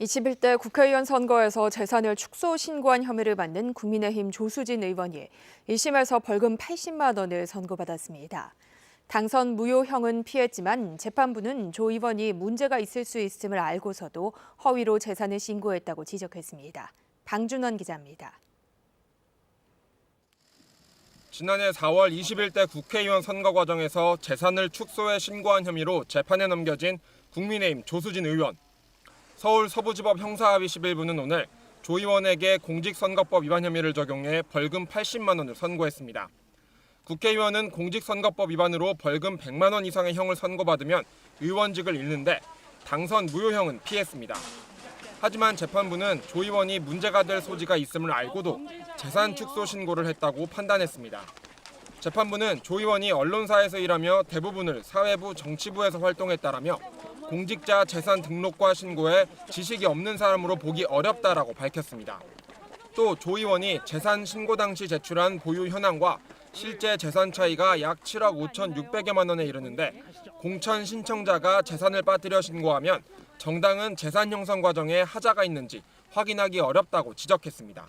21대 국회의원 선거에서 재산을 축소 신고한 혐의를 받는 국민의힘 조수진 의원이 1심에서 벌금 80만 원을 선고받았습니다. 당선 무효형은 피했지만 재판부는 조 의원이 문제가 있을 수 있음을 알고서도 허위로 재산을 신고했다고 지적했습니다. 방준원 기자입니다. 지난해 4월 21대 국회의원 선거 과정에서 재산을 축소해 신고한 혐의로 재판에 넘겨진 국민의힘 조수진 의원. 서울 서부지법 형사합의 11부는 오늘 조 의원에게 공직선거법 위반 혐의를 적용해 벌금 80만 원을 선고했습니다. 국회의원은 공직선거법 위반으로 벌금 100만 원 이상의 형을 선고받으면 의원직을 잃는데 당선 무효형은 피했습니다. 하지만 재판부는 조 의원이 문제가 될 소지가 있음을 알고도 재산 축소 신고를 했다고 판단했습니다. 재판부는 조 의원이 언론사에서 일하며 대부분을 사회부, 정치부에서 활동했다라며 공직자 재산 등록과 신고에 지식이 없는 사람으로 보기 어렵다라고 밝혔습니다. 또 조 의원이 재산 신고 당시 제출한 보유 현황과 실제 재산 차이가 약 7억 5,600여만 원에 이르는데 공천 신청자가 재산을 빠뜨려 신고하면 정당은 재산 형성 과정에 하자가 있는지 확인하기 어렵다고 지적했습니다.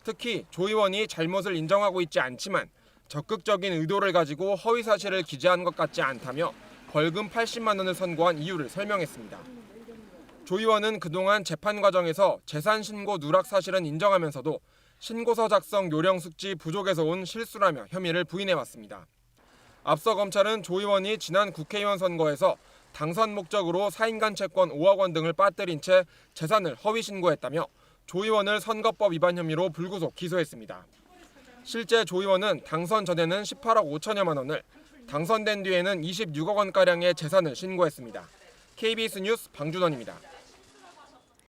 특히 조 의원이 잘못을 인정하고 있지 않지만 적극적인 의도를 가지고 허위 사실을 기재한 것 같지 않다며 벌금 80만 원을 선고한 이유를 설명했습니다. 조 의원은 그동안 재판 과정에서 재산 신고 누락 사실은 인정하면서도 신고서 작성 요령 숙지 부족에서 온 실수라며 혐의를 부인해왔습니다. 앞서 검찰은 조 의원이 지난 국회의원 선거에서 당선 목적으로 사인간 채권 5억 원 등을 빠뜨린 채 재산을 허위 신고했다며 조 의원을 선거법 위반 혐의로 불구속 기소했습니다. 실제 조 의원은 당선 전에는 18억 5천여만 원을, 당선된 뒤에는 26억 원가량의 재산을 신고했습니다. KBS 뉴스 방준원입니다.